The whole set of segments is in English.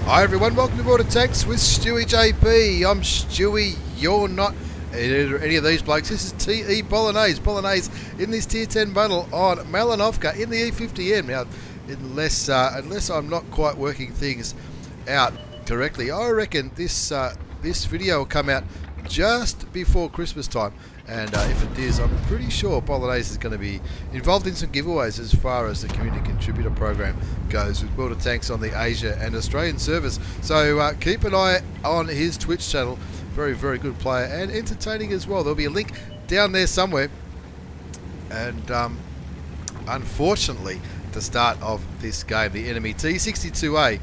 Hi everyone, welcome to Border Tanks with stewiejp. I'm Stewie, you're not any of these blokes. This is TE Bolagnaise. Bolagnaise in this tier 10 bundle on Malinovka in the E50M. Now, unless I'm not quite working things out correctly, I reckon this video will come out just before Christmas time. And if it is, I'm pretty sure Bolagnaise is going to be involved in some giveaways as far as the community contributor program goes with Border Tanks on the Asia and Australian servers. So keep an eye on his Twitch channel. Very, very good player and entertaining as well. There'll be a link down there somewhere. And unfortunately, at the start of this game, the enemy T62A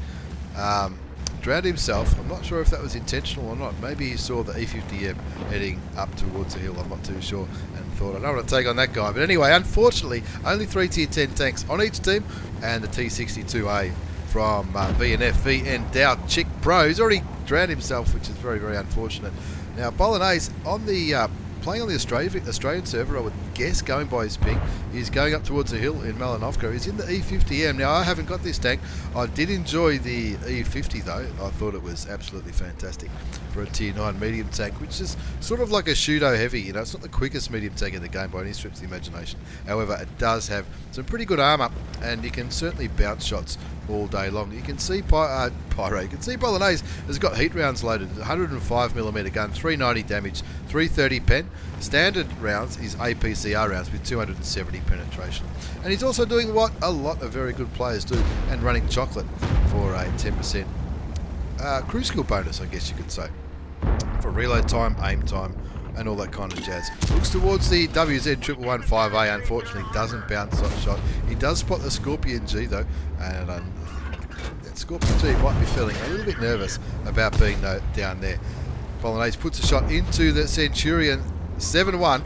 drowned himself. I'm not sure if that was intentional or not. Maybe he saw the E50M heading up towards the hill. I'm not too sure, and thought, I don't want to take on that guy. But anyway, unfortunately, only 3 tier 10 tanks on each team, and the T62A from VN Dow Chick Pro. He's already drowned himself, which is very, very unfortunate. Now, Bolagnaise on the playing on the Australian server, I would guess, going by his ping, he's going up towards the hill in Malinovka. He's in the E50M. Now, I haven't got this tank. I did enjoy the E50, though. I thought it was absolutely fantastic for a tier 9 medium tank, which is sort of like a Shudo heavy. You know, it's not the quickest medium tank in the game by any stretch of the imagination. However, it does have some pretty good armour, and you can certainly bounce shots all day long. You can see Pyro, you can see Bolagnaise has got heat rounds loaded, 105mm gun, 390 damage, 330 pen. Standard rounds is APCR rounds with 270 penetration. And he's also doing what a lot of very good players do, and running chocolate for a 10% crew skill bonus, I guess you could say, for reload time, aim time, and all that kind of jazz. Looks towards the WZ1115A, unfortunately doesn't bounce that shot. He does spot the Scorpion G though, and that Scorpion G might be feeling a little bit nervous about being down there. Bolagnaise puts a shot into the Centurion 7-1.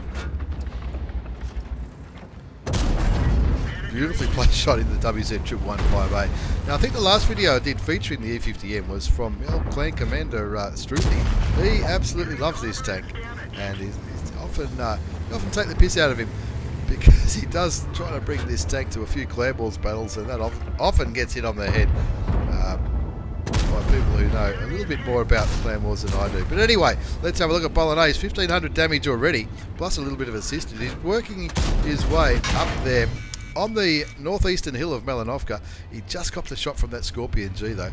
Beautifully placed shot in the WZ1115A. Now, I think the last video I did featuring the E50M was from Clan Commander Struthi. He absolutely loves this tank, and he's often take the piss out of him, because he does try to bring this tank to a few Clan Wars battles, and that often gets hit on the head by people who know a little bit more about Clan Wars than I do. But anyway, let's have a look at Bolagnaise. 1500 damage already, plus a little bit of assist. He's working his way up there on the northeastern hill of Malinovka. He just copped a shot from that Scorpion G though.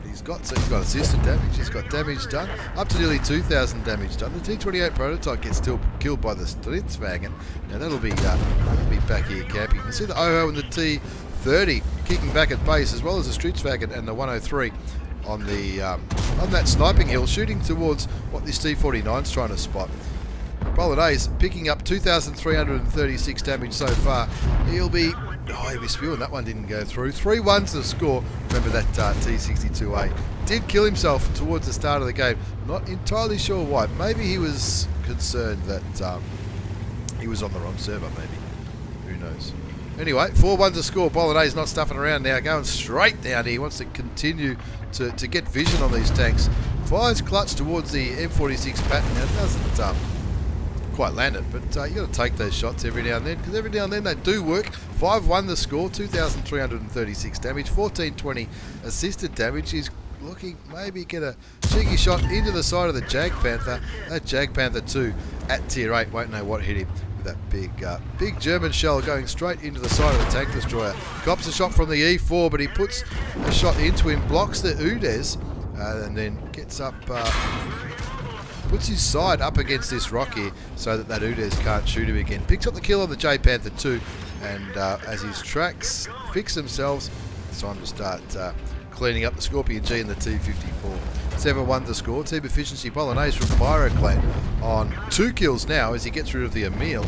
He's got assisted damage, he's got damage done, up to nearly 2,000 damage done. The T28 prototype gets still killed by the Stridswagen. Now that'll be back here camping. You can see the OHO and the T30 kicking back at base, as well as the Stridswagen and the 103 on the on that sniping hill, shooting towards what this T49's trying to spot. Bolagnaise picking up 2,336 damage so far. He'll be spewing. That one didn't go through. 3-1 to score. Remember that T62A did kill himself towards the start of the game. Not entirely sure why. Maybe he was concerned that he was on the wrong server, maybe. Who knows? Anyway, 4-1 to score. Bolagnaise not stuffing around now, going straight down here. He wants to continue to get vision on these tanks. Fires clutch towards the M46 pattern. Now, it doesn't quite land it, but you got to take those shots every now and then, because every now and then they do work. 5-1 the score, 2,336 damage, 1,420 assisted damage. He's looking maybe get a cheeky shot into the side of the Jag Panther. That Jag Panther 2 at tier 8 won't know what hit him with that big German shell going straight into the side of the tank destroyer. Cops a shot from the E4, but he puts a shot into him, blocks the Udes, and then gets up. Puts his side up against this rock here so that Udes can't shoot him again. Picks up the kill on the J Panther 2, and as his tracks fix themselves, it's time to start cleaning up the Scorpion G and the T54. 7-1 to score. Team efficiency, Bolagnaise from Pyro Clan on 2 kills now as he gets rid of the Emil.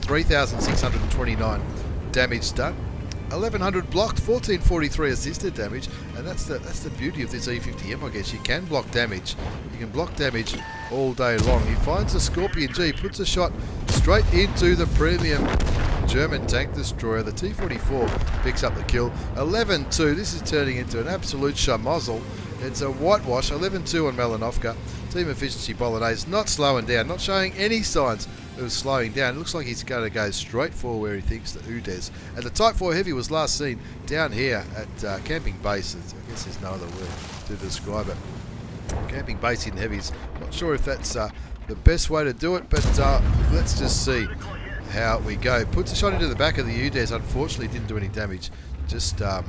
3,629 damage done. 1,100 blocked, 1,443 assisted damage, and that's the beauty of this E50M, I guess. You can block damage. You can block damage all day long. He finds the Scorpion G, puts a shot straight into the premium German tank destroyer. The T44 picks up the kill. 11-2. This is turning into an absolute schmozzle. It's a whitewash. 11-2 on Malinovka. Team efficiency, Bolagnaise not slowing down, not showing any signs it was slowing down. It looks like he's going to go straight for where he thinks the UDES. And the Type 4 Heavy was last seen down here at Camping Base. I guess there's no other word to describe it. Camping Base in Heavies. Not sure if that's the best way to do it, but let's just see how we go. Puts a shot into the back of the UDES. Unfortunately, didn't do any damage. Just got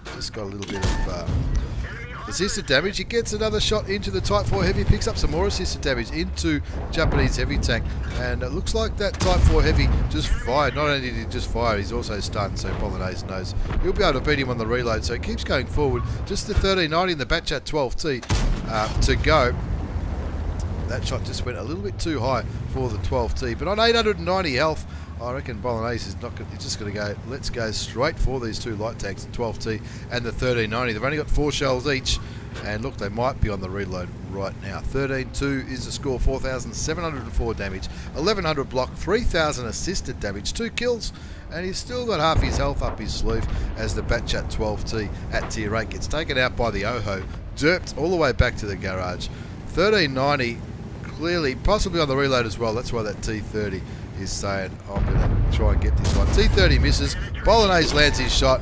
a little bit of assisted damage. He gets another shot into the Type 4 Heavy, picks up some more assisted damage into Japanese heavy tank, and it looks like that Type 4 Heavy just fired. Not only did he just fire, he's also stunned, so Bolagnaise knows he'll be able to beat him on the reload, so he keeps going forward. Just the 1390 in the Batchat 12T to go. That shot just went a little bit too high for the 12T, but on 890 health, I reckon Bolagnaise is not. He's just going to go. Let's go straight for these two light tanks, the 12T and the 1390. They've only got 4 shells each, and look, they might be on the reload right now. 13-2 is the score. 4,704 damage, 1,100 block, 3,000 assisted damage, 2 kills, and he's still got half his health up his sleeve as the Batchat 12T at tier 8 gets taken out by the OHO, derped all the way back to the garage. 1390 clearly, possibly on the reload as well. That's why that T30 is saying, I'm going to try and get this one. T30 misses. Bolagnaise lands his shot,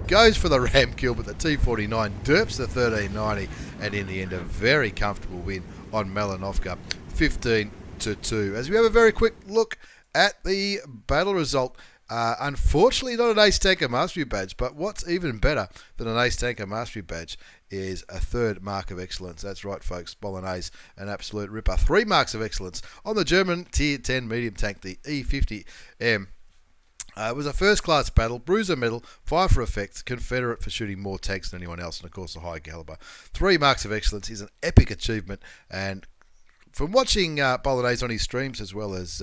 goes for the ram kill, but the T49 derps the 1390, and in the end, a very comfortable win on Malinovka, 15-2. As we have a very quick look at the battle result. Unfortunately, not an Ace Tanker Mastery badge, but what's even better than an Ace Tanker Mastery badge is a 3rd mark of excellence. That's right, folks. Bolagnaise, an absolute ripper. 3 marks of excellence on the German Tier 10 medium tank, the E50M. It was a first-class battle, bruiser medal, 5 for effect, Confederate for shooting more tanks than anyone else, and of course a high caliber. 3 marks of excellence is an epic achievement, and from watching Bolagnaise on his streams as well as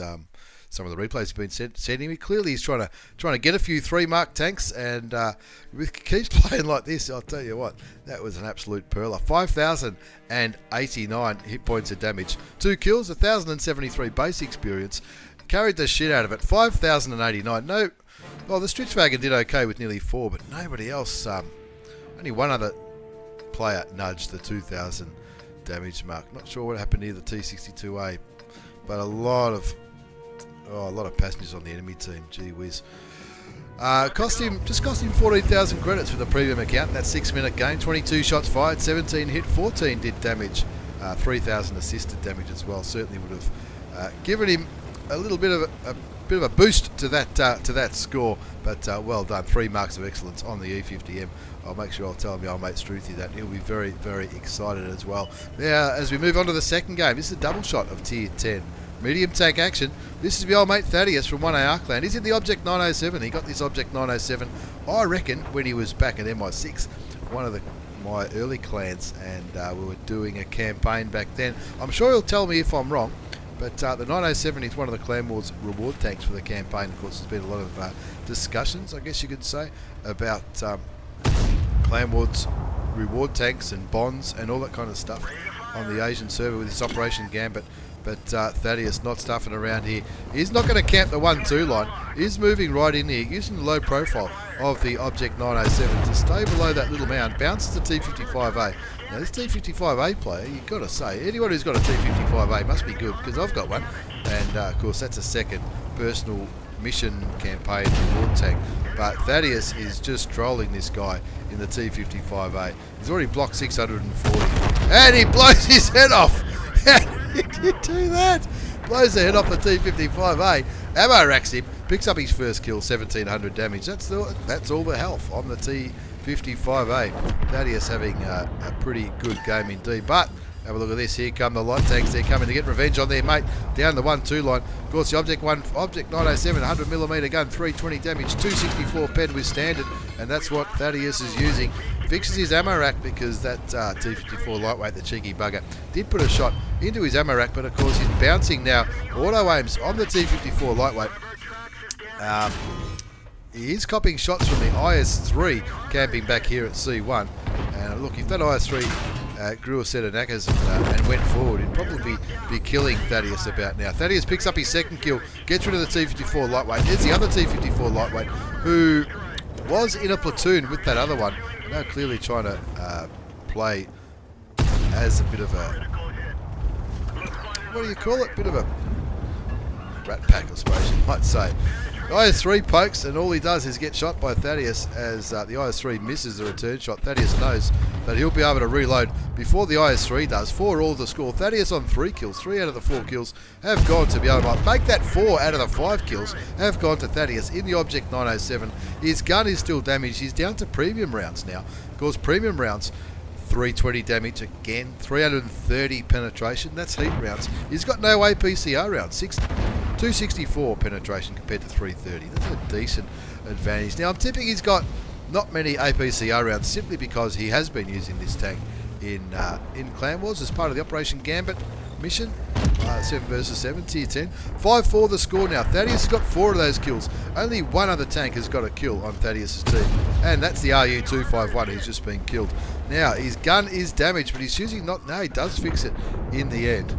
some of the replays have been sending me, clearly he's trying to get a few 3-mark tanks, and if he keeps playing like this, I'll tell you what, that was an absolute perler. 5,089 hit points of damage, 2 kills, 1,073 base experience, carried the shit out of it. 5,089. No, well, the Stritzwagen did okay with nearly 4, but nobody else. Only one other player nudged the 2,000 damage mark. Not sure what happened near the T62A, but a lot of passengers on the enemy team. Gee whiz. Cost him 14,000 credits for the premium account. That 6-minute game. 22 shots fired, 17 hit, 14 did damage, 3,000 assisted damage as well. Certainly would have given him a little bit of a boost to that score. But well done. 3 marks of excellence on the E50M. I'll make sure I'll tell my old mate Struthy that. He'll be very, very excited as well. Now, as we move on to the second game, this is a double shot of Tier 10. Medium tank action. This is my old mate Thadeous from 1A Arkland. He's in the Object 907. He got this Object 907, I reckon, when he was back at MI6, one of my early clans, and we were doing a campaign back then. I'm sure he'll tell me if I'm wrong, but the 907 is one of the Clan Wars reward tanks for the campaign. Of course, there's been a lot of discussions, I guess you could say, about Clan Wars reward tanks and bonds and all that kind of stuff on the Asian server with this Operation Gambit. But Thadeous not stuffing around here. He's not going to camp the 1-2 line. He's moving right in here, using the low profile of the Object 907 to stay below that little mound. Bounces the T55A. Now this T55A player, you've got to say, anyone who's got a T55A must be good, because I've got one. And of course that's a second personal mission campaign reward tank. But Thadeous is just trolling this guy in the T55A. He's already blocked 640. And he blows his head off! Did you do that? Blows the head off the T55A. Ammo racks him. Picks up his first kill, 1,700 damage. That's all the health on the T55A. Thadeous having a pretty good game indeed. But have a look at this. Here come the light tanks. They're coming to get revenge on their mate down the 1-2 line. Of course, the Object 907, 100mm gun, 320 damage, 264 pen with standard, and that's what Thadeous is using. Fixes his ammo rack because that T54 lightweight, the cheeky bugger, did put a shot into his ammo rack, but of course he's bouncing now. Auto aims on the T54 lightweight. He is copying shots from the IS-3 camping back here at C1. And look, if that IS-3 grew a set of knackers and went forward, he'd probably be killing Thadeous about now. Thadeous picks up his second kill, gets rid of the T54 lightweight. There's the other T54 lightweight who was in a platoon with that other one. Now clearly trying to play as a bit of a, what do you call it? Bit of a rat pack, I suppose you might say. IS-3 pokes, and all he does is get shot by Thadeous as the IS-3 misses the return shot. Thadeous knows that he'll be able to reload before the IS-3 does. 4 all to score. Thadeous on 3 kills. 3 out of the 4 kills have gone to be able to make that 4 out of the 5 kills have gone to Thadeous in the Object 907. His gun is still damaged. He's down to premium rounds now. Of course, premium rounds, 320 damage again, 330 penetration. That's heat rounds. He's got no APCR rounds. 264 penetration compared to 330. That's a decent advantage. Now I'm tipping he's got not many APCR rounds simply because he has been using this tank in Clan Wars as part of the Operation Gambit mission. 7 versus 7, tier 10. 5-4 the score now. Thadeous has got 4 of those kills. Only one other tank has got a kill on Thadeous' team, and that's the RU-251 who's just been killed. Now, his gun is damaged, but he's choosing not... No, he does fix it in the end.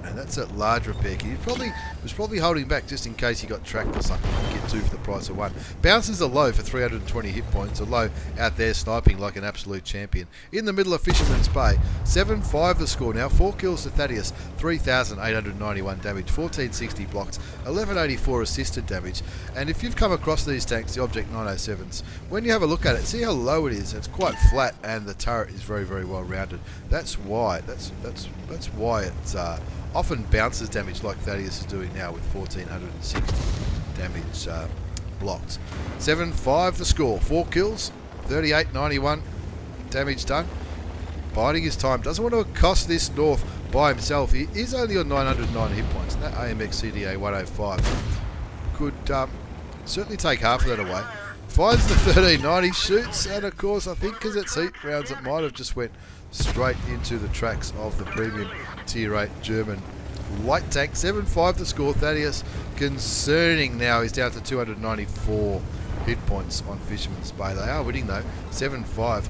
And that's a large repair kit. He was probably holding back just in case he got tracked or something. Get 2 for the price of 1. Bounces are low for 320 hit points. A low out there sniping like an absolute champion. In the middle of Fisherman's Bay. 7-5 the score now. 4 kills to Thadeous. 3,891 damage. 1460 blocked. 1184 assisted damage. And if you've come across these tanks, the Object 907s, when you have a look at it, see how low it is. It's quite flat, and the turret is very, very well rounded. That's why. That's why it's often bounces damage like Thadeous is doing now with 1460 damage blocked. 7-5 the score. 4 kills, 3891 damage done. Biding his time. Doesn't want to accost this North by himself. He is only on 909 hit points. And that AMX CDA 105 could certainly take half of that away. Finds the 1390, shoots, and of course I think because it's heat rounds it might have just went straight into the tracks of the premium tier 8 German light tank. 7-5 the score. Thadeous concerning now. He's down to 294 hit points on Fisherman's Bay. They are winning though. 7-5.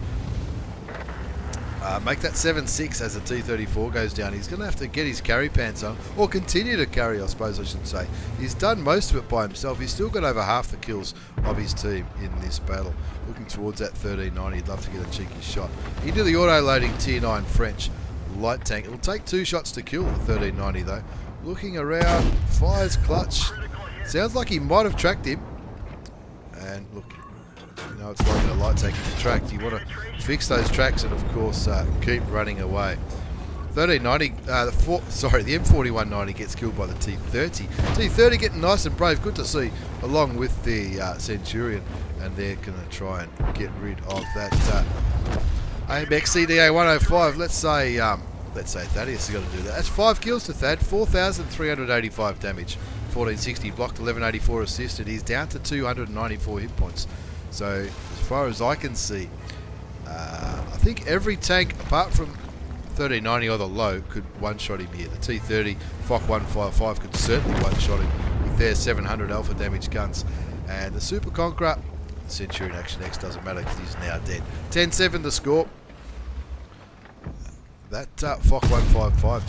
Make that 7-6 as the T-34 goes down. He's going to have to get his carry pants on, or continue to carry, I suppose I should say. He's done most of it by himself. He's still got over half the kills of his team in this battle. Looking towards that 1390, he'd love to get a cheeky shot into the auto-loading Tier 9 French light tank. It'll take 2 shots to kill the 1390 though. Looking around, fires clutch. Sounds like he might have tracked him. And look, you know, it's like in a light tank if you tracked. You want to fix those tracks and of course keep running away. 1390, the M4190 gets killed by the T30. T30 getting nice and brave, good to see, along with the Centurion, and they're going to try and get rid of that AMX CDA 105. Let's say Thadeous has got to do that. That's 5 kills to Thad, 4,385 damage, 1460 blocked, 1184 assisted. He's down to 294 hit points. So as far as I can see, I think every tank apart from 1390 or the low could one-shot him here. The T30 FOC 155 could certainly one-shot him with their 700 alpha damage guns. And the Super Conqueror, Centurion Action X doesn't matter because he's now dead. 10-7 the score. That FOC 155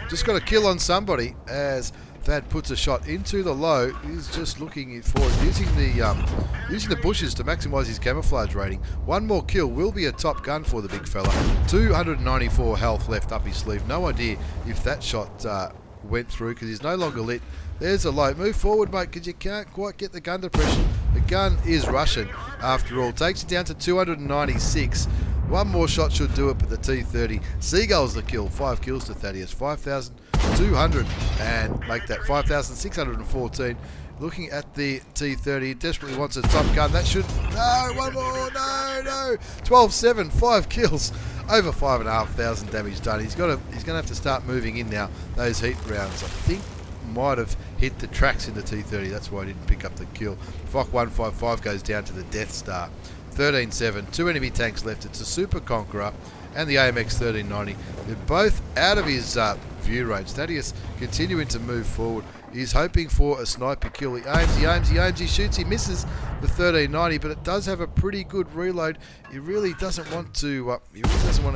just got a kill on somebody as Thad puts a shot into the low. He's just looking for using the bushes to maximise his camouflage rating. One more kill will be a top gun for the big fella. 294 health left up his sleeve. No idea if that shot went through because he's no longer lit. There's a low. Move forward, mate, because you can't quite get the gun depression. The gun is Russian after all. Takes it down to 296. One more shot should do it, but the T30 Seagull's the kill. 5 kills to Thadeous. 5,200 and make that 5,614. Looking at the T30, desperately wants a top gun. That should... No, one more. No. 12-7, 5 kills. Over 5,500 damage done. He's going to have to start moving in now. Those heat rounds, I think, might have hit the tracks in the T30. That's why I didn't pick up the kill. FOC 155 goes down to the Death Star. 13-7, 2 enemy tanks left. It's a Super Conqueror and the AMX 1390. They're both out of his view range. Thadeous continuing to move forward. He's hoping for a sniper kill. He aims, he shoots, he misses the 1390, but it does have a pretty good reload. He really doesn't want to.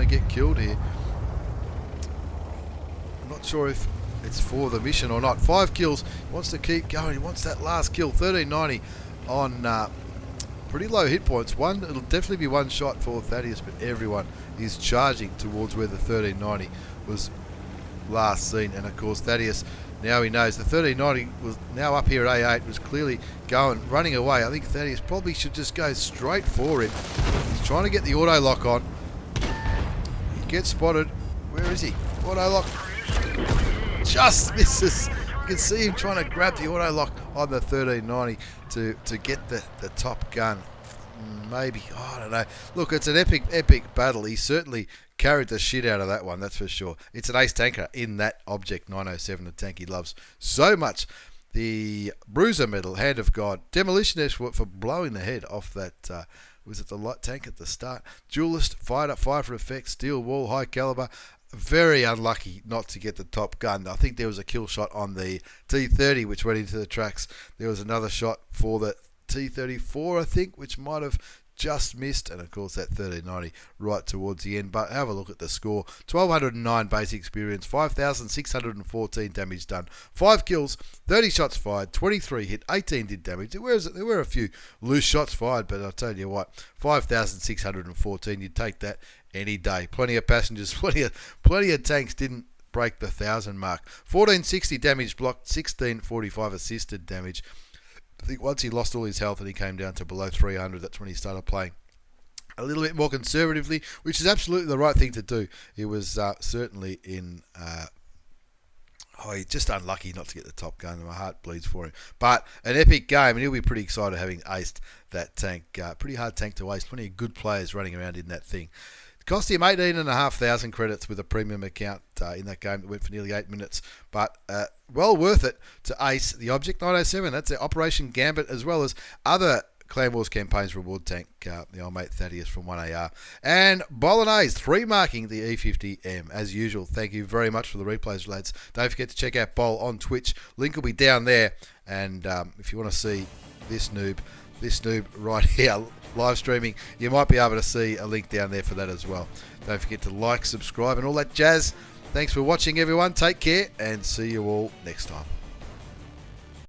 Get killed here. I'm not sure if it's for the mission or not. 5 kills. He wants to keep going. He wants that last kill. 1390 on. Pretty low hit points. It'll definitely be one shot for Thadeous, but everyone is charging towards where the 1390 was last seen. And of course, Thadeous Now he knows the 1390 was now up here at A8, was clearly running away. I think Thadeous probably should just go straight for him. He's trying to get the auto lock on. He gets spotted. Where is he? Auto lock. Just misses. You can see him trying to grab the auto lock on the 1390 to get the top gun. Maybe, I don't know. Look, it's an epic battle. He certainly carried the shit out of that one, that's for sure. It's an ace tanker in that Object 907, the tank he loves so much. The Bruiser medal, Hand of God. Demolitionist for blowing the head off that, was it the light tank at the start? Duelist, fired up, fire for effect, steel wall, high caliber. Very unlucky not to get the top gun. I think there was a kill shot on the T30 which went into the tracks. There was another shot for the T34, I think, which might have just missed, and of course that 1390 right towards the end. But have a look at the score: 1209 base experience, 5614 damage done, 5 kills, 30 shots fired, 23 hit, 18 did damage. There were a few loose shots fired, but I'll tell you what, 5614, you'd take that any day. Plenty of passengers, plenty of tanks didn't break the 1,000 mark. 1460 damage blocked, 1645 assisted damage. I think once he lost all his health and he came down to below 300, that's when he started playing a little bit more conservatively, which is absolutely the right thing to do. He was certainly in... he's just unlucky not to get the top gun, and my heart bleeds for him. But an epic game, and he'll be pretty excited having aced that tank. Pretty hard tank to ace. Plenty of good players running around in that thing. It cost him 18,500 credits with a premium account in that game that went for nearly 8 minutes. But well worth it to ace the Object 907. That's the Operation Gambit, as well as other Clan Wars campaigns reward tank, the old mate Thadeous from 1AR. And Bolagnaise 3-marking the E50M, as usual. Thank you very much for the replays, lads. Don't forget to check out Bol on Twitch. Link will be down there. And if you want to see this noob right here live streaming, you might be able to see a link down there for that as well. Don't forget to like, subscribe, and all that jazz. Thanks for watching, everyone. Take care, and see you all next time.